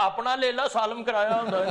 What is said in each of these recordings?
ਆਪਣਾ ਲੇਲਾ ਸਾਲਮ ਕਰਾਇਆ ਹੁੰਦਾ ਹੈ?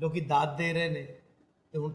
ਲੋਕੀ ਦਾਤ ਦੇ ਰਹੇ ਨੇ, ਤੇ ਹੁਣ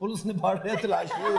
ਪੁਲਿਸ ਨੇ ਫੜ ਲਿਆ, ਤਲਾਸ਼ੀ ਹੋ ਗਈ।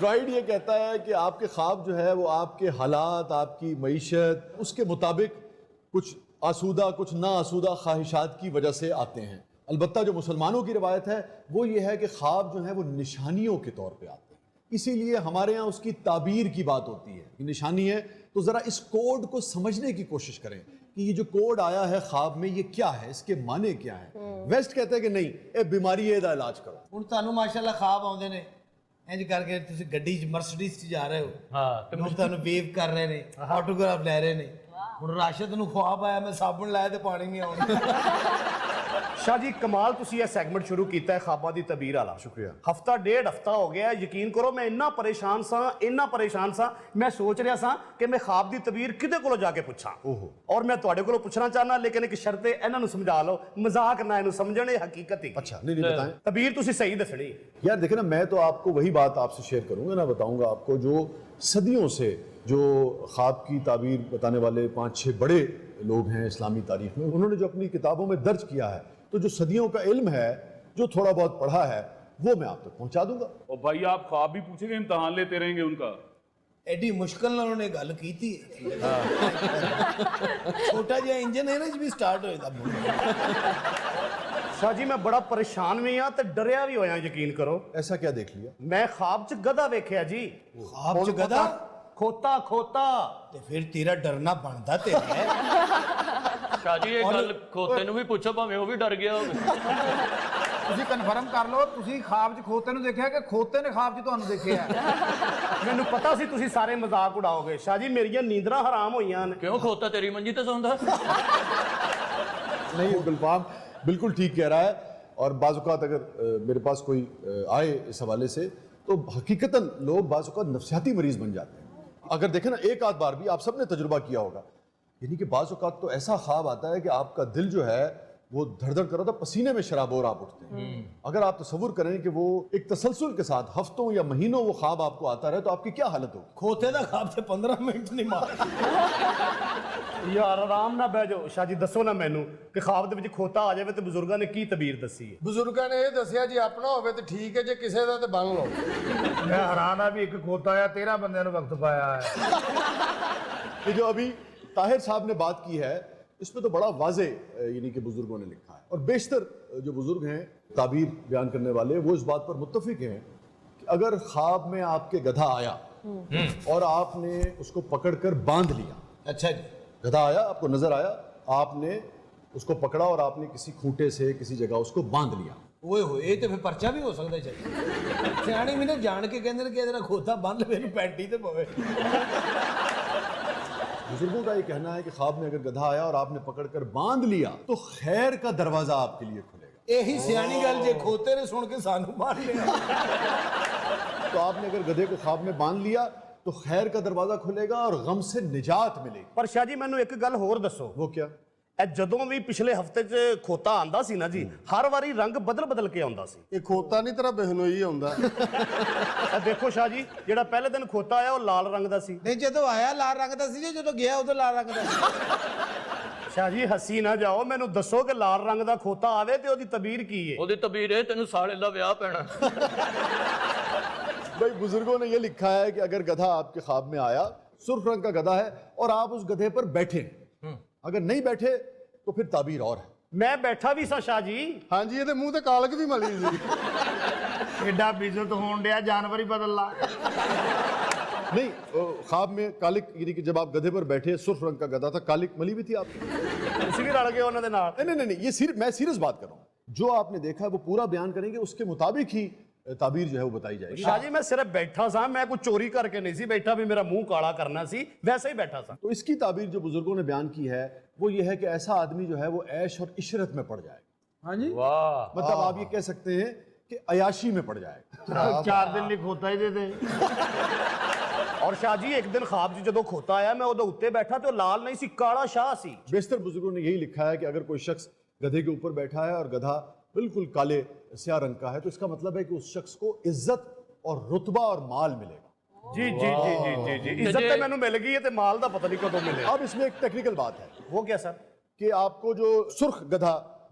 فرائڈ یہ کہتا ہے کہ آپ کے خواب جو ہے وہ آپ کے حالات، آپ کی معیشت، اس کے مطابق کچھ آسودہ کچھ نا آسودہ خواہشات کی وجہ سے آتے ہیں۔ البتہ جو مسلمانوں کی روایت ہے وہ یہ ہے کہ خواب جو ہیں وہ نشانیوں کے طور پہ آتے ہیں، اسی لیے ہمارے ہاں اس کی تعبیر کی بات ہوتی ہے کہ نشانی ہے، تو ذرا اس کوڈ کو سمجھنے کی کوشش کریں کہ یہ جو کوڈ آیا ہے خواب میں یہ کیا ہے، اس کے معنی کیا ہے۔ ویسٹ کہتا ہے کہ نہیں، اے بیماری ہے دا علاج کرو۔ ਹੁਣ ਤੁਹਾਨੂੰ ਮਾਸ਼ਾਅੱਲਾ ਖਾਬ ਆਉਂਦੇ ਨੇ ਇੰਜ ਕਰਕੇ ਤੁਸੀਂ ਗੱਡੀ 'ਚ ਮਰਸੀਡੀਜ਼ 'ਚ ਜਾ ਰਹੇ ਹੋ, ਹਾਂ ਲੋਕ ਤੁਹਾਨੂੰ ਵੇਵ ਕਰ ਰਹੇ ਨੇ, ਆਟੋਗ੍ਰਾਫ ਲੈ ਰਹੇ ਨੇ। ਹੁਣ ਰਾਸ਼ਦ ਨੂੰ ਖੁਆਬ ਆਇਆ ਮੈਂ ਸਾਬਣ ਲਾਇਆ ਤੇ ਪਾਣੀ ਨਹੀਂ ਆਉਣਾ। ਸ਼ਾਹ ਜੀ ਕਮਾਲ ਤੁਸੀਂ ਇਹ ਸੈਗਮੈਂਟ ਸ਼ੁਰੂ ਕੀਤਾ ਹੈ ਖਾਬਾਂ ਦੀ ਤਬੀਰ ਵਾਲਾ। ਸ਼ੁਕਰੀਆ। ਹਫਤਾ ਡੇਢ ਹਫਤਾ ਹੋ ਗਿਆ, ਯਕੀਨ ਕਰੋ ਮੈਂ ਇੰਨਾ ਪਰੇਸ਼ਾਨ ਸਾਂ ਮੈਂ ਸੋਚ ਰਿਹਾ ਸਾਂ ਕਿ ਮੈਂ ਖਾਬ ਦੀ ਤਬੀਰ ਕਿਹਦੇ ਕੋਲੋਂ ਜਾ ਕੇ ਪੁੱਛਾਂ। ਓਹੋ। ਔਰ ਮੈਂ ਤੁਹਾਡੇ ਕੋਲੋਂ ਪੁੱਛਣਾ ਚਾਹਨਾ, ਲੇਕਿਨ ਇੱਕ ਸ਼ਰਤ ਹੈ, ਇਹਨਾਂ ਨੂੰ ਸਮਝਾ ਲਓ, ਮਜ਼ਾਕ ਨਾ ਇਹਨੂੰ ਸਮਝਣ, ਇਹ ਹਕੀਕਤ ਹੈ। اچھا نہیں بتائیں ਤਬੀਰ ਤੁਸੀਂ ਸਹੀ ਦੱਸਣੀ। یار دیکھیں نا، میں تو آپ کو وہی بات آپ سے شیئر کروں گا نا، بتاؤں گا آپ کو جو صدیوں سے جو خواب کی تعبیر بتانے والے 5-6 بڑے لوگ ہیں اسلامی تاریخ میں، انہوں نے جو اپنی کتابوں میں درج کیا ہے، تو جو صدیوں کا علم ہے، جو تھوڑا بہت پڑھا ہے، وہ میں آپ تک پہنچا دوں گا۔ اور بھائی آپ خواب بھی پوچھیں گے، امتحان لیتے رہیں گے ان کا؟ ਐਡੀ ਮੁਸ਼ਕਲ ਨਾਲ ਉਹਨੇ ਗੱਲ ਕੀਤੀ ਹੈ। ਛੋਟਾ ਜਿਹਾ ਇੰਜਨ ਹੈ ਨਾ ਜੀ, ਵੀ ਸਟਾਰਟ ਹੋ ਜਾਂਦਾ। ਸ਼ਾਹ ਜੀ ਮੈਂ ਬੜਾ ਪਰੇਸ਼ਾਨ ਵੀ ਹਾਂ ਤੇ ਡਰਿਆ ਵੀ ਹੋਇਆ, ਯਕੀਨ ਕਰੋ। ایسا کیا دیکھ لیا؟ ਮੈਂ ਖਾਬ 'ਚ ਗਧਾ ਵੇਖਿਆ ਜੀ। ਖਾਬ 'ਚ ਗਧਾ? ਖੋਤਾ ਤੇ ਫਿਰ ਤੇਰਾ ਡਰਨਾ ਬਣਦਾ ਤੇ ਹੈ। ਸ਼ਾਹ ਜੀ ਇਹ ਗੱਲ ਖੋਤੇ ਨੂੰ ਵੀ ਪੁੱਛੋ, ਭਾਵੇਂ ਉਹ ਵੀ ਡਰ ਗਿਆ ਹੋਵੇ। ਤੁਸੀਂ ਕਨਫਰਮ ਕਰ ਲਓ, ਤੁਸੀਂ ਖਾਬ 'ਚ ਖੋਤੇ ਨੂੰ ਦੇਖਿਆ ਕਿ ਖੋਤੇ ਨੇ ਖਾਬ 'ਚ ਤੁਹਾਨੂੰ ਦੇਖਿਆ? ਮੈਨੂੰ ਪਤਾ ਸੀ ਤੁਸੀਂ ਸਾਰੇ ਮਜ਼ਾਕ ਉਡਾਓਗੇ। ਸ਼ਾਹ ਜੀ ਮੇਰੀਆਂ ਨੀਂਦਰਾਂ ਹਰਾਮ ਹੋਈਆਂ ਨੇ। ਕਿਉਂ ਖੋਤਾ ਤੇਰੀ ਮੰਜੀ ਤੇ ਸੌਂਦਾ؟ نہیں، گلفام بالکل ٹھیک کہہ رہا ہے، اور بعض اوقات اگر میرے پاس کوئی آئے اس حوالے سے تو حقیقتاً لوگ بعض اوقات نفسیاتی مریض بن جاتے ہیں۔ اگر دیکھیں نا، ایک آدھ بار بھی آپ سب نے تجربہ کیا ہوگا، یعنی کہ بعض اوقات تو ایسا خواب آتا ہے کہ آپ کا دل جو ہے وہ دھڑ دھڑ کر رہا تھا، پسینے میں شرابور آپ اٹھتے ہیں۔ اگر آپ تصور کریں کہ وہ ایک تسلسل کے ساتھ ہفتوں یا مہینوں وہ خواب آپ کو آتا رہے تو آپ کی کیا حالت ہوگی؟ ਖੋਤੇ ਦਾ ਖਾਬ ਤੇ 15 ਮਿੰਟ ਨਹੀਂ ਮਾਰ। ਯਾਰ ਆਰਾਮ ਨਾਲ ਬਹਿ ਜਾਓ। ਸ਼ਾਹ ਜੀ ਦੱਸੋ ਨਾ ਮੈਨੂੰ ਕਿ ਖਾਬ ਦੇ ਵਿੱਚ ਖੋਤਾ ਆ ਜਾਵੇ ਤੇ ਬਜ਼ੁਰਗਾਂ ਨੇ ਕੀ ਤਬੀਰ ਦੱਸੀ ਹੈ? ਬਜ਼ੁਰਗਾਂ ਨੇ ਇਹ ਦੱਸਿਆ ਜੀ ਆਪਣਾ ਹੋਵੇ ਤੇ ਠੀਕ ਹੈ, ਜੇ ਕਿਸੇ ਦਾ ਤੇ ਬੰਨ ਲਓ। ਮੈਂ ਹੈਰਾਨ ਆ ਵੀ ਇੱਕ ਖੋਤਾ ਆ 13 ਬੰਦਿਆਂ ਨੂੰ ਵਕਤ ਪਾਇਆ ਹੈ۔ یہ جو ابھی طاہر صاحب نے بات کی ہے، اس میں تو بڑا واضح یعنی کہ بزرگوں نے لکھا ہے، اور بیشتر جو بزرگ ہیں تعبیر بیان کرنے والے وہ اس بات پر متفق ہیں کہ اگر خواب میں آپ کے گدھا آیا اور آپ نے اس کو پکڑ کر باندھ لیا، ਅੱਛਾ ਜੀ। گدھا آیا، آپ کو نظر آیا، آپ نے اس کو پکڑا اور آپ نے کسی کھوٹے سے کسی جگہ اس کو باندھ لیا، ਓਏ ਹੋਏ, ਇਹ ਤੇ ਫਿਰ ਪਰਚਾ ਵੀ ਹੋ ਸਕਦਾ ਚਾਹੀਦਾ। ਸਿਆਣੀ ਵੀ ਨੇ ਜਾਣ ਕੇ ਕਹਿੰਦੇ ਨੇ ਕਿ ਇਹਦਾ ਖੋਤਾ ਬੰਨ ਲਵੇ, ਇਹਨੂੰ ਪੈਂਟੀ ਤੇ ਪਵੇ। بزرگوں کا یہ کہنا ہے کہ خواب میں اگر گدھا آیا اور آپ نے پکڑ کر باندھ لیا تو خیر کا دروازہ آپ کے لیے کھلے گا۔ ਇਹੀ ਸਿਆਣੀ ਗੱਲ ਜੇ ਖੋਤੇ ਨੇ ਸੁਣ ਕੇ ਸਾਨੂੰ ਬੰਨ ਲਿਆ۔ تو آپ نے اگر گدھے کو خواب میں باندھ لیا تو خیر کا دروازہ کھلے گا اور غم سے نجات ملے گی۔ ਪਰ ਸ਼ਾਹ ਜੀ ਮੈਨੂੰ ਇੱਕ ਗੱਲ ਹੋਰ ਦੱਸੋ। وہ کیا؟ ਇਹ ਜਦੋਂ ਵੀ ਪਿਛਲੇ ਹਫਤੇ 'ਚ ਖੋਤਾ ਆਂਦਾ ਸੀ ਨਾ ਜੀ, ਹਰ ਵਾਰੀ ਰੰਗ ਬਦਲ ਕੇ ਆਉਂਦਾ ਸੀ। ਇਹ ਖੋਤਾ ਨਹੀਂ ਤੇਰਾ ਬਿਹਨੋਈ ਆਉਂਦਾ। ਇਹ ਦੇਖੋ ਸ਼ਾਹ ਜੀ, ਜਿਹੜਾ ਪਹਿਲੇ ਦਿਨ ਖੋਤਾ ਆਇਆ ਉਹ ਲਾਲ ਰੰਗ ਦਾ ਸੀ। ਨਹੀਂ, ਜਦੋਂ ਆਇਆ ਲਾਲ ਰੰਗ ਦਾ ਸੀ, ਜਦੋਂ ਗਿਆ ਉਦੋਂ ਲਾਲ ਰੰਗ ਦਾ ਸੀ। ਸ਼ਾਹ ਜੀ ਹੱਸੀ ਨਾ ਜਾਓ, ਮੈਨੂੰ ਦੱਸੋ ਕਿ ਲਾਲ ਰੰਗ ਦਾ ਖੋਤਾ ਆਵੇ ਤੇ ਉਹਦੀ ਤਬੀਰ ਕੀ ਹੈ? ਉਹਦੀ ਤਬੀਰ ਇਹ ਤੈਨੂੰ ਸਾਲੇ ਦਾ ਵਿਆਹ ਪੈਣਾ। بھائی بزرگوں نے یہ لکھا ہے کہ اگر گدھا آپ کے خواب میں آیا، سرخ رنگ کا گدھا ہے، اور آپ اس گدھے پر بیٹھے، اگر نہیں بیٹھے تو پھر تعبیر اور ہے۔ ਮੈਂ ਬੈਠਾ ਵੀ ਸਾਂ ਸ਼ਾਹ ਜੀ। ਹਾਂਜੀ, ਇਹਦੇ ਮੂੰਹ ਤੇ ਕਾਲਕ ਵੀ ਮਲੀ ਸੀ। ਐਡਾ ਬਿਜ਼ਤ ਹੋਣ ਡਿਆ, ਜਾਨਵਰ ਹੀ ਬਦਲ ਲਾ। نہیں، خواب میں کالک، یعنی کہ جب آپ گدھے پر بیٹھے، سرخ رنگ کا گدھا تھا، کالک ملی بھی تھی آپ کی؟ ਤੁਸੀਂ ਵੀ ਰਲ ਗਏ ਉਹਨਾਂ ਦੇ ਨਾਲ। نہیں نہیں، یہ میں سیریس بات کر رہا ہوں، جو آپ نے دیکھا ہے وہ پورا بیان کریں گے، اس کے مطابق ہی تعبیر جو ہے وہ بتائی جائے گی۔ ਸ਼ਾਹ ਜੀ ਮੈਂ ਸਿਰਫ ਬੈਠਾ ਸਾਂ, ਮੈਂ ਕੋਈ ਚੋਰੀ ਕਰਕੇ ਨਹੀਂ ਸੀ ਬੈਠਾ ਵੀ ਮੇਰਾ ਮੂੰਹ ਕਾਲਾ ਕਰਨਾ ਸੀ, ਵੈਸੇ ਹੀ بੈਠا ਸਾਂ۔ تو اس کی تعبیر جو بزرگوں نے بیان کی ہے وہ یہ ہے کہ ایسا آدمی جو ہے وہ عیش اور عشرت میں پڑ جائے گا۔ ہاں جی، ਵਾਹ مطلب آپ یہ کہہ سکتے ہیں کہ عیاشی میں پڑ جائے گا۔ 4 ਦਿਨ ਲਈ ਖੋਤਾ ਹੀ ਦੇ ਦੇ। ਔਰ ਸ਼ਾਹ ਜੀ ਇੱਕ ਦਿਨ ਖਾਬ 'ਚ ਜਦੋਂ ਖੋਤਾ ਆਇਆ, ਮੈਂ ਉਹਦੇ ਉੱਤੇ ਬੈਠਾ ਤੇ ਉਹ ਲਾਲ نہیں ਸੀ, ਕਾਲਾ ਸ਼ਾਹ ਸੀ۔ بیشتر بزرگوں نے یہی لکھا ہے کہ اگر کوئی شخص گدھے کے اوپر بیٹھا ہے اور گدھا بالکل کالے سیاہ رنگ کا ہے تو اس کا مطلب ہے کہ اس شخص کو عزت اور رتبہ اور مال ملے گا۔ جی جی جی جی جی جی عزت تو مینوں مل گئی ہے تے مال دا پتہ نہیں کدوں ملے۔ اب اس میں ایک ٹیکنیکل بات ہے وہ کیا سر؟ کہ آپ کو جو سرخ گدھا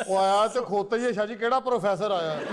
ਉਹ ਆਇਆ ਤੇ ਖੋਤਾ ਹੀ ਹੈ ਸ਼ਾਹ ਜੀ, ਕਿਹੜਾ ਪ੍ਰੋਫੈਸਰ ਆਇਆ?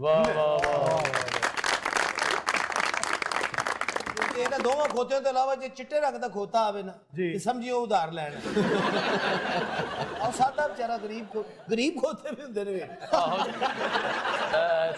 ਵਾਹ ਵਾਹ ਇਹਨਾਂ ਦੋਵਾਂ ਖੋਤਿਆਂ ਤੋਂ ਇਲਾਵਾ ਜੇ ਚਿੱਟੇ ਰੰਗ ਦਾ ਖੋਤਾ ਆਵੇ ਨਾ ਤੇ ਸਮਝਿਓ ਉਧਾਰ ਲੈਣ ਔਰ ਸਾਡਾ ਵਿਚਾਰਾ ਗਰੀਬ ਖੋਤੇ ਵੀ ਹੁੰਦੇ ਨੇ।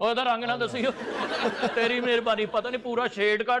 ਉਹਦਾ ਰੰਗ ਨਾ ਦਸਿਓ ਤੇਰੀ ਮਿਹਰਬਾਨੀ, ਪਤਾ ਨਹੀਂ ਪੂਰਾ ਸ਼ੇਡ ਕੱਢ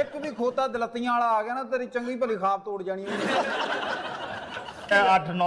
ਇੱਕ ਵੀ ਖੋਤਾ ਦਲੱਤੀਆਂ ਵਾਲਾ ਆ ਗਿਆ ਨਾ ਤੇਰੀ ਚੰਗੀ ਭਲੀ ਖਾਬ ਤੋੜ ਜਾਣੀ ਉਹਨੇ। 8-9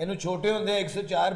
ਇਹਨੂੰ ਛੋਟੇ ਹੁੰਦੇ 104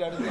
ਚੜ ਗਏ।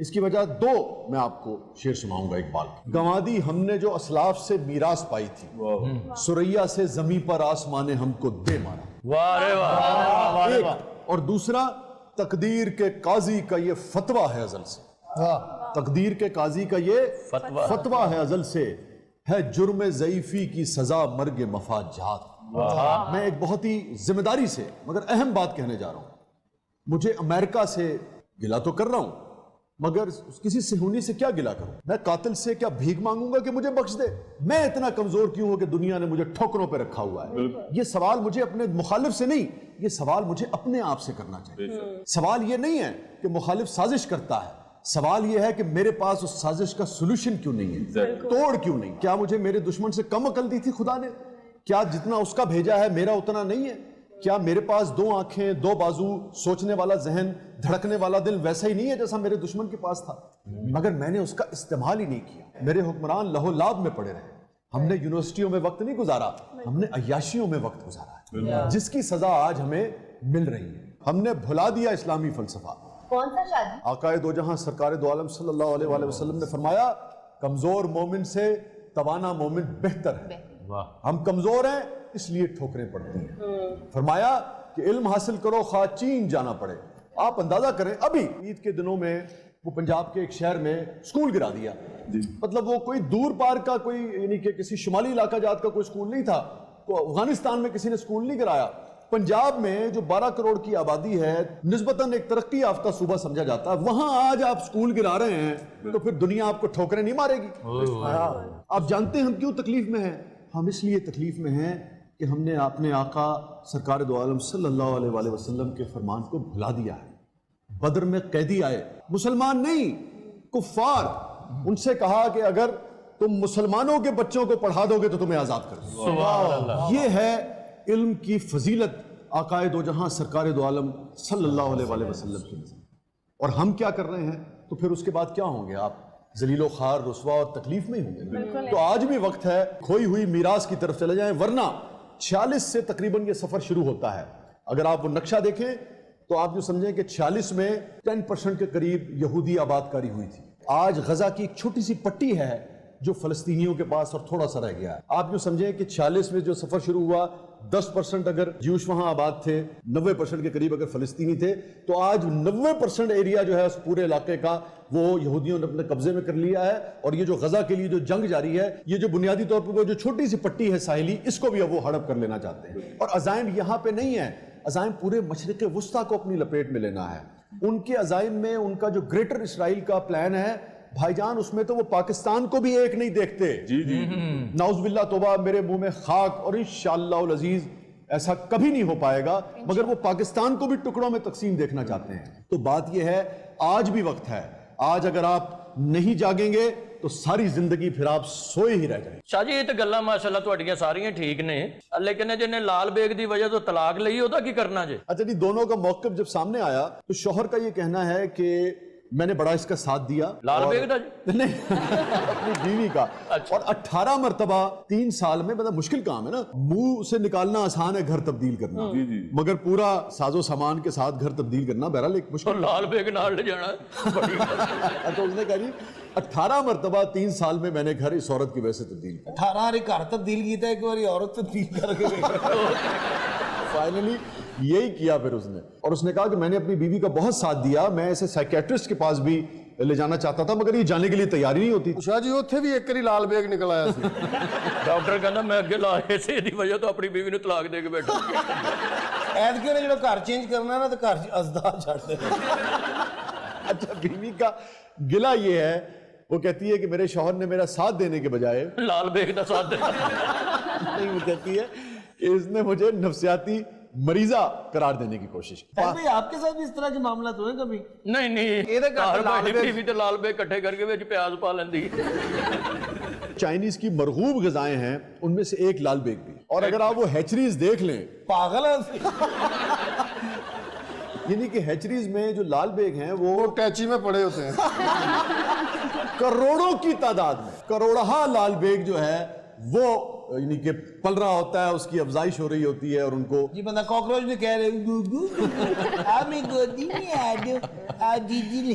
اس کی وجہ دو میں آپ کو شعر سناؤں گا اقبال کی. گنوادی ہم نے جو اسلاف سے میراث پائی تھی, سریا سے زمیں پر آسمان نے ہم کو دے مارا. واہ رے واہ. ایک اور دوسرا, تقدیر کے قاضی کا یہ فتویٰ ہے ازل سے. تقدیر کے قاضی کا یہ فتویٰ ہے ازل سے, ہے جرم ضعیفی کی سزا مرگ مفاجات. میں ایک بہت ہی ذمہ داری سے مگر اہم بات کہنے جا رہا ہوں. مجھے امریکہ سے گلہ تو کر رہا ہوں, مگر کسی صہیونی سے کیا گلہ کروں؟ میں قاتل سے کیا بھیک مانگوں گا کہ مجھے بخش دے؟ میں اتنا کمزور کیوں ہوں کہ دنیا نے مجھے ٹھوکروں پہ رکھا ہوا ہے؟ یہ سوال مجھے اپنے مخالف سے نہیں, یہ سوال مجھے اپنے آپ سے کرنا چاہیے. سوال یہ نہیں ہے کہ مخالف سازش کرتا ہے, سوال یہ ہے کہ میرے پاس اس سازش کا سولوشن کیوں نہیں ہے, توڑ کیوں نہیں؟ کیا مجھے میرے دشمن سے کم عقل دی تھی خدا نے؟ کیا جتنا اس کا بھیجا ہے میرا اتنا نہیں ہے؟ کیا میرے پاس دو آنکھیں, دو بازو, سوچنے والا ذہن, دھڑکنے والا دل ویسا ہی نہیں ہے جیسا میرے دشمن کے پاس تھا؟ مگر میں نے اس کا استعمال ہی نہیں کیا. میرے حکمران لہو لاب میں پڑے رہے. ہم نے یونیورسٹیوں میں وقت نہیں گزارا, ہم نے عیاشیوں میں وقت گزارا ہے, جس کی سزا آج ہمیں مل رہی ہے. ہم نے بھلا دیا اسلامی فلسفہ. کون سا شادی؟ آقائے دو جہاں سرکار دو عالم صلی اللہ علیہ وآلہ وسلم نے فرمایا, کمزور مومن سے توانا مومن بہتر ہے. ہم کمزور ہیں اس لیے ٹھوکریں پڑتی ہیں. فرمایا کہ علم حاصل کرو خواہ چین جانا پڑے. آپ اندازہ کریں, ابھی عید کے دنوں میں وہ پنجاب کے ایک شہر میں سکول گرا دیا. مطلب وہ کوئی دور پار کا کوئی, یعنی کہ کسی شمالی علاقہ جات کا کوئی سکول نہیں تھا. تو افغانستان میں کسی نے سکول نہیں گرایا. پنجاب میں جو 12 کروڑ کی آبادی ہے, نسبتاً ایک ترقی یافتہ صوبہ سمجھا جاتا ہے, وہاں آج آپ سکول گرا رہے ہیں تو پھر دنیا آپ کو ٹھوکریں نہیں مارے گی. آپ جانتے ہیں ہم کیوں تکلیف میں ہیں؟ ہم اس لیے تکلیف میں ہیں کہ ہم نے اپنے آقا سرکار دو عالم صلی اللہ علیہ وآلہ وسلم کے فرمان کو بھلا دیا ہے. بدر میں قیدی آئے, مسلمان نہیں, کفار. ان سے کہا کہ اگر تم مسلمانوں کے بچوں کو پڑھا دو گے تو تمہیں آزاد کر دوں. یہ ہے علم کی فضیلت آقائے دو جہاں سرکار دو عالم صلی اللہ علیہ وآلہ وسلم کی نظر. اور ہم کیا کر رہے ہیں؟ تو پھر اس کے بعد کیا ہوں گے؟ آپ ذلیل و خوار, رسوا اور تکلیف میں ہی ہوں گے. تو آج بھی وقت ہے, کھوئی ہوئی میراث کی طرف چلے جائیں, ورنہ 46 سے تقریباً یہ سفر شروع ہوتا ہے. اگر آپ وہ نقشہ دیکھیں تو آپ جو سمجھیں کہ 46 میں 10% کے قریب یہودی آباد کاری ہوئی تھی. آج غزہ کی ایک چھوٹی سی پٹی ہے جو فلسطینیوں کے پاس اور تھوڑا سا رہ گیا ہے. آپ جو سمجھیں کہ 46 میں جو سفر شروع ہوا, 10% اگر جیوش وہاں آباد تھے, 90% کے قریب اگر فلسطینی تھے, تو آج 90% ایریا جو ہے اس پورے علاقے کا وہ یہودیوں نے اپنے قبضے میں کر لیا ہے. اور یہ جو غزہ کے لیے جو جنگ جاری ہے, یہ جو بنیادی طور پر وہ جو چھوٹی سی پٹی ہے ساحلی, اس کو بھی اب وہ ہڑپ کر لینا چاہتے ہیں. اور عزائم یہاں پہ نہیں ہے, عزائم پورے مشرق وسطیٰ کو اپنی لپیٹ میں لینا ہے. ان کے عزائم میں ان کا جو گریٹر اسرائیل کا پلان ہے بھائی جان, اس میں تو وہ پاکستان کو بھی ایک نہیں دیکھتے. نعوذ باللہ, توبہ, میرے منہ میں خاک. اور انشاءاللہ العزیز ایسا کبھی نہیں ہو پائے گا, مگر وہ پاکستان کو بھی ٹکڑوں میں تقسیم دیکھنا چاہتے ہیں. تو بات یہ ہے, آج بھی وقت ہے. آج اگر آپ نہیں جاگیں گے تو ساری زندگی پھر آپ سوئے ہی رہ جائیں. شاہ جی, یہ تو گلاں ماشاءاللہ تہاڈیاں ساریاں ٹھیک نے, لیکن جن نے لال بیگ دی وجہ تو طلاق لئی, ਉਹਦਾ کی کرنا جے؟ اچھا جی, دونوں کا موقف جب سامنے آیا تو شوہر کا یہ کہنا ہے کہ میں نے بڑا اس کا ساتھ دیا. لال بیگ دا جی؟ نہیں, اپنی بیوی کا. اور 18 مرتبہ 3 سال میں, مطلب مشکل کام ہے نا, منہ سے نکالنا آسان ہے, گھر تبدیل کرنا, مگر پورا ساز و سامان کے ساتھ گھر تبدیل کرنا بہرحال ایک مشکل. لال بیگ نال لے جانا. تو اس نے کہا جی 18 مرتبہ 3 سال میں میں نے گھر اس عورت کی وجہ سے تبدیل کیا. 18 ਵਾਰੀ ਘਰ ਤਬਦੀਲ ਕੀਤਾ, ਇੱਕ ਵਾਰੀ ਔਰਤ ਤਬਦੀਲ ਕਰਕੇ فائنلی یہی کیا پھر اس نے. اور اس نے کہا کہ میں نے اپنی بیوی کا بہت ساتھ دیا, میں اسے سائیکیٹرسٹ کے پاس بھی لے جانا چاہتا تھا, مگر یہ جانے کے لیے تیاری نہیں ہوتی. شاہ جی ਉੱਥੇ ਵੀ ਇੱਕ ਵਾਰੀ ਲਾਲ ਬੇਗ ਨਿਕਲ ਆਇਆ ਸੀ. ਡਾਕਟਰ ਕਹਿੰਦਾ ਮੈਂ ਅੱਗੇ ਲਾ ਇਸੇ ਦੀ ਵਜ੍ਹਾ ਤੋਂ ਆਪਣੀ ਬੀਵੀ ਨੂੰ ਤਲਾਕ ਦੇ ਕੇ ਬੈਠਾ. ਐਤਕੀ ਉਹਨੇ ਜਿਹੜਾ ਘਰ ਚੇਂਜ ਕਰਨਾ ਨਾ, ਤੇ ਘਰ 'ਚ ਅਜ਼ਦਾ ਛੱਡ ਦੇ. اچھا, بیوی کا گلہ یہ ہے, وہ کہتی ہے کہ میرے شوہر نے میرا ساتھ دینے کے بجائے لال بیگ دا ساتھ دینا. نہیں, وہ کہتی ہے کہ اس نے مجھے نفسیاتی مریضہ قرار دینے کی کوشش کی. بھائی آپ کے ساتھ بھی اس طرح کے معاملات ہوئے کبھی؟ نہیں نہیں, لال بیگ تے لال بیگ کٹھے کر کے وچ پیاز پا لیندی. چائنیز کی مرغوب غذائیں ہیں, ان میں سے ایک لال بیگ بھی. اور اگر آپ وہ ہیچریز دیکھ لیں, پاگل ہے. یعنی کہ ہیچریز میں جو لال بیگ ہیں وہ ਟੈਚੀ میں پڑے ہوتے ہیں. کروڑوں کی تعداد میں, کروڑہا لال بیگ جو ہے وہ یعنی کہ پل رہا ہوتا ہے, اس کی افزائش ہو رہی ہوتی ہے, اور ان کو جی بندہ کاکروچ بھی کہہ رہے گو گو, آمی گودی میں آ جاؤ, آ دیدی لے.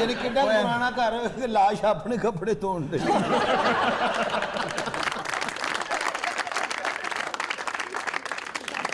ਯਾਨੀ ਕਿੱਡਾ ਪੁਰਾਣਾ ਘਰ ਹੋਵੇ ਕਿ ਲਾਸ਼ ਆਪਣੇ ਕੱਪੜੇ ਧੋਣ ਦੇ।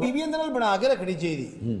ਬੀਬੀਆਂ ਦੇ ਨਾਲ ਬਣਾ ਕੇ ਰੱਖਣੀ ਚਾਹੀਦੀ।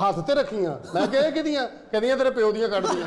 ਹੱਥ ਤੇ ਰੱਖੀਆਂ। ਮੈਂ ਕਿਹਾ ਇਹ ਕਿਹਦੀਆਂ? ਕਹਿੰਦੀਆਂ ਤੇਰੇ ਪਿਓ ਦੀਆਂ ਕੱਢਦੀਆਂ।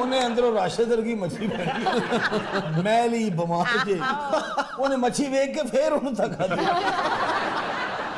ਉਹਨੇ ਅੰਦਰੋਂ ਰਾਸ਼ਦ ਵਰਗੀ ਮੱਛੀ ਫੜੀ, ਮੈਲੀ ਬਿਮਾਰ ਜੇ। ਉਹਨੇ ਮੱਛੀ ਵੇਖ ਕੇ ਫੇਰ ਉਹਨੂੰ ਧੱਕਾ ਦਿੱਤਾ।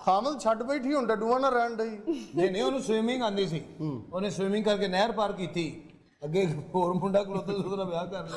ਖਾਮਦ ਛੱਡ ਬੈਠੀ ਹੁਣ ਡੱਡੂਆਂ ਨਾਲ ਰਹਿਣ ਡਈ। ਨਹੀਂ ਨਹੀਂ, ਉਹਨੂੰ ਸਵਿਮਿੰਗ ਆਉਂਦੀ ਸੀ। ਉਹਨੇ ਸਵਿਮਿੰਗ ਕਰਕੇ ਨਹਿਰ ਪਾਰ ਕੀਤੀ, ਅੱਗੇ ਹੋਰ ਮੁੰਡਾ ਖਲੋਤਾ ਸੀ, ਉਹਦਾ ਵਿਆਹ ਕਰ ਲਿਆ।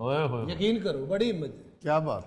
ਓਏ ਹੋਏ, ਯਕੀਨ ਕਰੋ, ਬੜੀ ਹਿੰਮਤ ਹੈ। ਕੀ ਬਾਤ।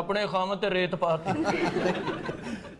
ਆਪਣੇ ਖਾਮਦ ਤੇ ਰੇਤ ਪਾਤੀ।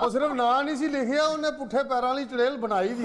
ਉਹ ਸਿਰਫ ਨਾਂ ਨਹੀਂ ਸੀ ਲਿਖਿਆ, ਉਹਨੇ ਪੁੱਠੇ ਪੈਰਾਂ ਵਾਲੀ ਚੜੇਲ ਬਣਾਈ ਵੀ।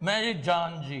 ਮੈਂ ਜੀ ਜਾਨ ਜੀ।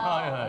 ਹਾਏ ਹਾਏ।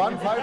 15।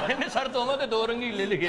ਇਹਨੇ ਸਰ ਦੋਵਾਂ ਤੇ 2 ਰੰਗੀਲੇ ਲਿਖੇ।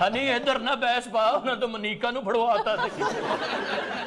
ਹਨੀ ਇੱਧਰ ਨਾ ਬੈਸ ਪਾ, ਉਹਨਾਂ ਤੋਂ ਮਨੀਕਾ ਨੂੰ ਫੜਵਾਤਾ ਸੀ।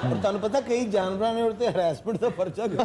ਤੁਹਾਨੂੰ ਪਤਾ ਕਈ ਜਾਨਵਰਾਂ ਨੇ ਉਤੇ ਹਰੈਸਮੈਂਟ ਦਾ ਪਰਚਾ ਕੀਤਾ।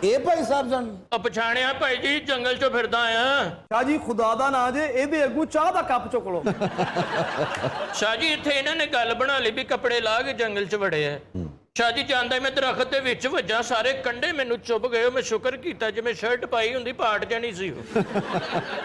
ਇਹ ਭਾਈ ਸਾਹਿਬ ਜਨ ਪਛਾਣਿਆ ਭਾਈ ਜੀ, ਜੰਗਲ ਚੋਂ ਫਿਰਦਾ ਆ। ਸ਼ਾਹ ਜੀ ਖੁਦਾ ਦਾ ਨਾਂ ਜੇ, ਇਹਦੇ ਅੱਗੋਂ ਚਾਹ ਦਾ ਕੱਪ ਚੁੱਕ ਲਓ। ਸ਼ਾਹ ਜੀ ਇੱਥੇ ਇਹਨਾਂ ਨੇ ਗੱਲ ਬਣਾ ਲਈ ਵੀ ਕੱਪੜੇ ਲਾ ਕੇ ਜੰਗਲ 'ਚ ਵੜੇ ਆ। ਸ਼ਾਹ ਜੀ ਜਾਂਦਾ ਹੀ ਮੈਂ ਦਰਖਤ ਦੇ ਵਿੱਚ ਵੱਜਾ, ਸਾਰੇ ਕੰਡੇ ਮੈਨੂੰ ਚੁੱਭ ਗਏ। ਮੈਂ ਸ਼ੁਕਰ ਕੀਤਾ ਜਿਵੇਂ ਸ਼ਰਟ ਪਾਈ ਹੁੰਦੀ ਪਾਟ ਜਾਣੀ ਸੀ ਉਹ।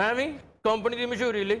ਐਵੇਂ ਕੰਪਨੀ ਦੀ ਮਸ਼ਹੂਰੀ ਲਈ।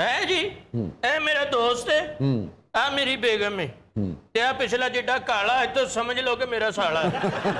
ਹੈ ਜੀ, ਇਹ ਮੇਰਾ ਦੋਸਤ ਹੈ, ਆ ਮੇਰੀ ਬੇਗਮ ਹੈ ਤੇ ਆ ਪਿਛਲਾ ਜਿੱਡਾ ਕਾਲਾ ਹੈ ਤਾਂ ਸਮਝ ਲਓ ਕਿ ਮੇਰਾ ਸਾਲਾ ਹੈ।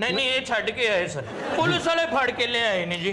ਨਹੀਂ ਨਹੀਂ, ਇਹ ਛੱਡ ਕੇ ਆਏ ਸਨ, ਪੁਲਿਸ ਵਾਲੇ ਫੜ ਕੇ ਲਿਆਏ ਨੇ ਜੀ।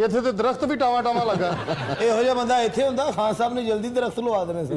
ਇੱਥੇ ਤੇ ਦਰਖਤ ਵੀ ਟਾਵਾ ਟਾਵਾ ਲੱਗਾ। ਇਹੋ ਜਿਹਾ ਬੰਦਾ ਇੱਥੇ ਹੁੰਦਾ, ਖਾਨ ਸਾਹਿਬ ਨੇ ਜਲਦੀ ਦਰਖਤ ਲਵਾ ਦੇਣੇ ਸੀ।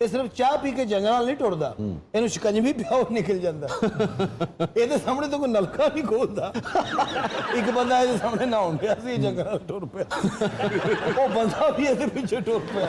ਇਹ ਸਿਰਫ ਚਾਹ ਪੀ ਕੇ ਜੰਗਲਾਂ ਨਾਲ ਨਹੀਂ ਟੁਰਦਾ, ਇਹਨੂੰ ਸ਼ਿਕੰਜਵੀ ਪਿਆਓ ਨਿਕਲ ਜਾਂਦਾ। ਇਹਦੇ ਸਾਹਮਣੇ ਤਾਂ ਕੋਈ ਨਲਕਾ ਨਹੀਂ ਖੋਲਦਾ। ਇੱਕ ਬੰਦਾ ਇਹਦੇ ਸਾਹਮਣੇ ਨਹਾਉਣ ਪਿਆ ਸੀ, ਜੰਗਲਾਂ ਨਾਲ ਟੁਰ ਪਿਆ। ਉਹ ਬੰਦਾ ਵੀ ਇਹਦੇ ਪਿੱਛੇ ਟੁਰ ਪਿਆ।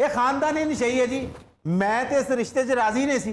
ਇਹ ਖਾਨਦਾਨੀ ਨਸ਼ਈ ਹੈ ਜੀ। ਮੈਂ ਤੇ ਇਸ ਰਿਸ਼ਤੇ 'ਚ ਰਾਜ਼ੀ ਨਹੀਂ ਸੀ।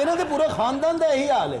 ਇਹਨਾਂ ਦੇ ਪੂਰੇ ਖਾਨਦਾਨ ਦਾ ਇਹੀ ਹਾਲ ਹੈ।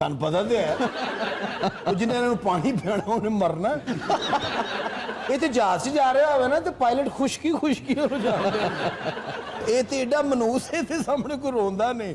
ਤੁਹਾਨੂੰ ਪਤਾ ਤੇ ਹੈ, ਉਹ ਜਿਹਨੇ ਇਹਨਾਂ ਨੂੰ ਪਾਣੀ ਪਿਆਣਾ ਉਹਨੇ ਮਰਨਾ। ਇਹ ਤੇ ਜਹਾਜ਼ 'ਚ ਜਾ ਰਿਹਾ ਹੋਵੇ ਨਾ ਤੇ ਪਾਇਲਟ ਖੁਸ਼ਕੀ ਹੋ ਜਾਂਦਾ। ਇਹ ਤੇ ਏਡਾ ਮਨੂਸ ਹੈ ਤੇ ਸਾਹਮਣੇ ਕੋਈ ਰੋਂਦਾ ਨਹੀਂ।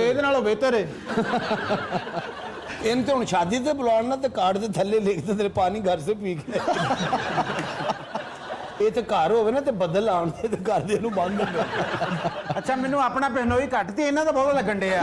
ਇਹਦੇ ਨਾਲੋਂ ਬਿਹਤਰ ਹੈ। ਇਹਨੂੰ ਤੇ ਹੁਣ ਸ਼ਾਦੀ ਤੇ ਬੁਲਾਉਣਾ ਤੇ ਕਾਰਡ ਦੇ ਥੱਲੇ ਲਿਖ ਦੇ ਤੇਰੇ ਪਾਣੀ ਘਰ ਸੇ ਪੀ ਕੇ। ਇਹ ਤੇ ਘਰ ਹੋਵੇ ਨਾ ਤੇ ਬੱਦਲ ਆਉਣ ਤੇ ਘਰ ਦੇ ਨੂੰ ਬੰਦ ਹੁੰਦਾ। ਅੱਛਾ, ਮੈਨੂੰ ਆਪਣਾ ਪਹਿਨੋਈ ਘੱਟ ਤੇ ਇਹਨਾਂ ਦਾ ਬਹੁਤ ਲੱਗਣ ਡਿਆ।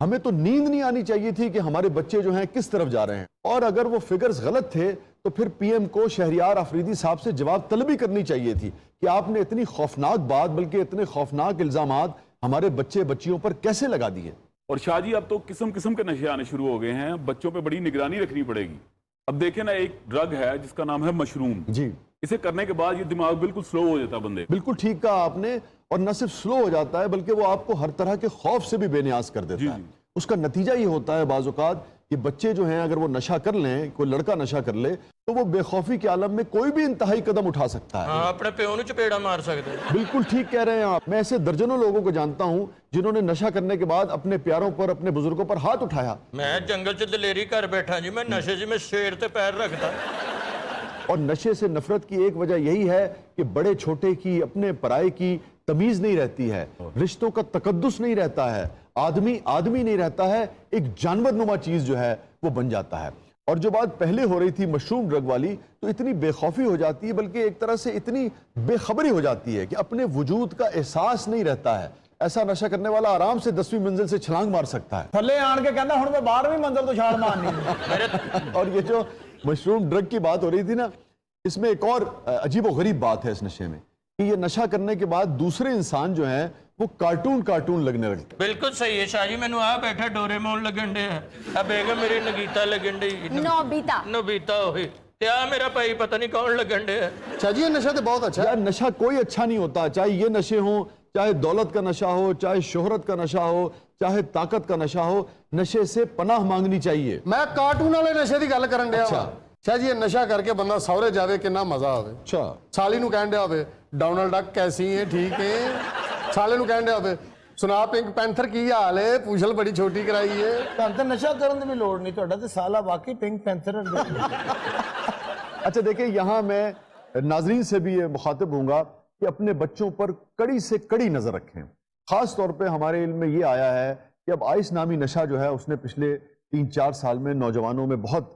ہمیں تو نیند نہیں آنی چاہیے تھی کہ ہمارے بچے جو ہیں کس طرف جا رہے ہیں، اور اگر وہ فگرز غلط تھے تو پھر پی ایم کو شہریار آفریدی صاحب سے جواب طلبی کرنی چاہیے تھی کہ آپ نے اتنی خوفناک بات، بلکہ اتنے خوفناک الزامات ہمارے بچے بچیوں پر کیسے لگا دیے۔ اور شاہ جی اب تو قسم قسم کے نشے آنے شروع ہو گئے ہیں، بچوں پہ بڑی نگرانی رکھنی پڑے گی۔ اب دیکھیں نا، ایک ڈرگ ہے جس کا نام ہے مشروم، جی، اسے کرنے کے بعد یہ دماغ بالکل سلو ہو جاتا ہے بندے۔ بالکل ٹھیک کہا آپ نے، اور نہ صرف سلو ہو جاتا ہے بلکہ وہ آپ کو ہر طرح کے خوف سے بھی بے نیاز کر دیتا ہے۔ اس کا نتیجہ یہ ہوتا ہے بعض اوقات کہ بچے جو ہیں اگر وہ نشہ کر لیں، کوئی لڑکا نشہ کر لے تو وہ بے خوفی کے عالم میں کوئی بھی انتہائی قدم اٹھا سکتا ہے۔ ہاں، اپنے پیو نوں چپیڑا مار سکتے ہیں۔ بالکل ٹھیک کہہ رہے ہیں آپ۔ میں ایسے درجنوں لوگوں کو جانتا ہوں جنہوں نے نشہ کرنے کے بعد اپنے پیاروں پر، اپنے بزرگوں پر ہاتھ اٹھایا۔ میں جنگل چ دلیری کر بیٹھا جی، میں نشے جی میں شیر تے پیر رکھتا۔ اور نشے سے نفرت کی ایک وجہ یہی ہے کہ بڑے چھوٹے کی، اپنے پرائے کی تمیز نہیں رہتی ہے، رشتوں کا تقدس نہیں رہتا ہے، آدمی آدمی نہیں رہتا ہے، ایک جانور نما چیز جو ہے وہ بن جاتا ہے۔ اور جو بات پہلے ہو رہی تھی مشروم ڈرگ والی، تو اتنی بے خوفی ہو جاتی ہے، بلکہ ایک طرح سے اتنی بے خبری ہو جاتی ہے کہ اپنے وجود کا احساس نہیں رہتا ہے۔ ایسا نشہ کرنے والا آرام سے 10ویں منزل سے چھلانگ مار سکتا ہے۔ تھلے آن کے کہندا ہن میں 12ویں منزل تو چھال مارنی ہے۔ اور یہ جو مشروم ڈرگ کی بات ہو رہی تھی نا، اس میں ایک اور عجیب و غریب بات ہے اس نشے میں کہ یہ نشہ کرنے کے بعد دوسرے انسان جو ہیں وہ کارٹون لگنے لگتے۔ بالکل صحیح ہے شاہ جی، مینوں آ بیٹھا ڈوریمون لگن ڈیا، آ بیگم میری نگیتا لگن ڈی، نوبیتا ہوئی، تے آ میرا بھائی پتہ نہیں کون لگن ڈیا۔ شاہ جی یہ نشہ تو بہت اچھا ہے۔ یار نشہ کوئی اچھا نہیں ہوتا، چاہے یہ نشے ہوں، چاہے دولت کا نشہ ہو، چاہے شہرت کا نشہ ہو، چاہے طاقت کا نشہ ہو، نشے سے پناہ مانگنی چاہیے۔ میں کارٹون والے نشے دی گل کرن ڈیا وا۔ شاہ جی یہ نشہ کر کے بندہ سورے جاوے کنا مزہ آوے۔ اچھا، سالی نو کہن ڈیا ہوے ڈونلڈ ڈک کیسی ہیں، ٹھیک ہے۔ سالے نو کہن ڈیا ہوے سنا پنک پینتھر کی حال ہے، پوچھل بڑی چھوٹی کرائی ہے۔ ਤੁਹਾਨੂੰ ਤਾਂ ਨਸ਼ਾ ਕਰਨ ਦੀ ਵੀ ਲੋੜ ਨਹੀਂ, ਤੁਹਾਡਾ ਤੇ ਸਾਲਾ ਵਾਕਈ ਪਿੰਕ ਪੈਂਥਰ ਹੈ۔ اچھا دیکھیں یہاں میں ناظرین سے بھی یہ مخاطب ہوں گا کہ اپنے بچوں پر کڑی سے کڑی نظر رکھیں۔ خاص طور پہ ہمارے علم میں یہ آیا ہے کہ اب آئس نامی نشہ جو ہے اس نے پچھلے 3-4 سال میں نوجوانوں میں بہت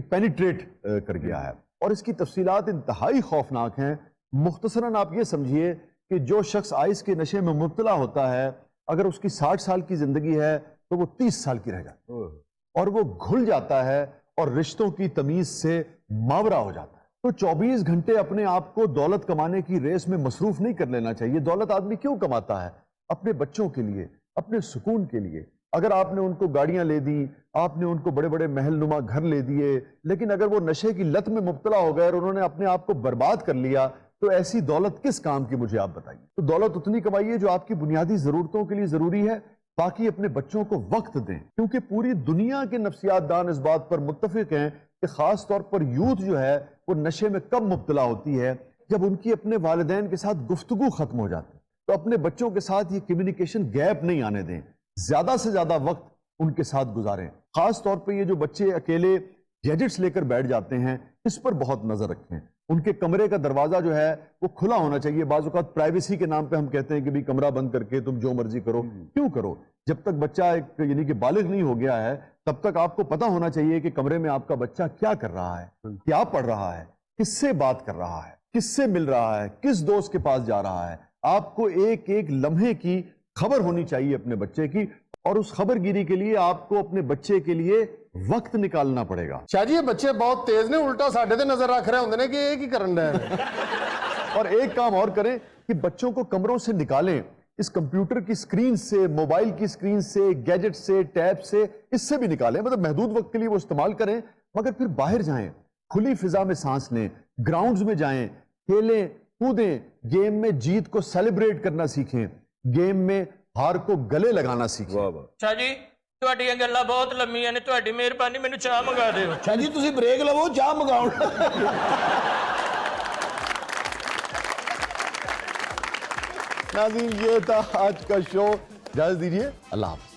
پینیٹریٹ کر گیا ہے، اور اس کی تفصیلات انتہائی خوفناک ہیں۔ مختصراً آپ یہ سمجھیے کہ جو شخص آئس کے نشے میں مبتلا ہوتا ہے، اگر اس کی 60 سال کی زندگی ہے تو وہ 30 سال کی رہ جاتی ہے، اور وہ گھل جاتا ہے اور رشتوں کی تمیز سے ماورا ہو جاتا ہے۔ تو 24 گھنٹے اپنے آپ کو دولت کمانے کی ریس میں مصروف نہیں کر لینا چاہیے۔ دولت آدمی کیوں کماتا ہے؟ اپنے بچوں کے لیے، اپنے سکون کے لیے۔ اگر آپ نے ان کو گاڑیاں لے دی، آپ نے ان کو بڑے بڑے محل نما گھر لے دیے، لیکن اگر وہ نشے کی لت میں مبتلا ہو گئے اور انہوں نے اپنے آپ کو برباد کر لیا، تو ایسی دولت کس کام کی، مجھے آپ بتائیے۔ تو دولت اتنی کمائیے جو آپ کی بنیادی ضرورتوں کے لیے ضروری ہے، باقی اپنے بچوں کو وقت دیں، کیونکہ پوری دنیا کے نفسیات دان اس بات پر متفق ہیں کہ خاص طور پر یوتھ جو ہے وہ نشے میں کب مبتلا ہوتی ہے؟ جب ان کی اپنے والدین کے ساتھ گفتگو ختم ہو جاتی ہے۔ تو اپنے بچوں کے ساتھ یہ کمیونیکیشن گیپ نہیں آنے دیں، زیادہ سے زیادہ وقت ان کے ساتھ گزاریں۔ خاص طور پہ یہ جو بچے اکیلے گیجٹس لے کر بیٹھ جاتے ہیں، اس پر بہت نظر رکھیں۔ ان کے کمرے کا دروازہ جو ہے وہ کھلا ہونا چاہیے۔ بعض اوقات پرائیویسی کے نام پہ ہم کہتے ہیں کہ بھی کمرہ بند کر کے تم جو مرضی کرو۔ کیوں کرو؟ جب تک بچہ ایک یعنی کہ بالغ نہیں ہو گیا ہے، تب تک آپ کو پتہ ہونا چاہیے کہ کمرے میں آپ کا بچہ کیا کر رہا ہے، کیا پڑھ رہا ہے، کس سے بات کر رہا ہے، کس سے مل رہا ہے، کس دوست کے پاس جا رہا ہے۔ آپ کو ایک ایک لمحے کی خبر ہونی چاہیے اپنے بچے کی، اور اس خبر گیری کے لیے آپ کو اپنے بچے کے لیے وقت نکالنا پڑے گا۔ شاہ جی یہ بچے بہت تیز نے، الٹا ساڈے تے نظر رکھ رہے ہوندے نے کہ ایک ہی کرن ڈے نے۔ اور ایک کام اور کریں کہ بچوں کو کمروں سے نکالیں، اس کمپیوٹر کی سکرین سے، موبائل کی سکرین سے، گیجٹ سے، ٹیب سے، اس سے بھی نکالیں۔ مطلب محدود وقت کے لیے وہ استعمال کریں، مگر پھر باہر جائیں، کھلی فضا میں سانس لیں، گراؤنڈز میں جائیں، کھیلیں کودیں، گیم میں جیت کو سیلیبریٹ کرنا سیکھیں، گیم میں ہار کو گلے لگانا سیکھیں۔ شاہ جی ਤੁਹਾਡੀਆਂ ਗੱਲਾਂ ਬਹੁਤ ਲੰਮੀਆਂ ਨੇ, ਤੁਹਾਡੀ ਮਿਹਰਬਾਨੀ ਮੈਨੂੰ ਚਾਹ ਮੰਗਾ ਦਿਓ। ਸ਼ਾਹ ਜੀ ਤੁਸੀਂ ਬ੍ਰੇਕ ਲਵੋ, ਚਾਹ ਮੰਗਾਉਣ। ناظرین یہ تھا آج کا شو، اجازت دیجیے، اللہ حافظ۔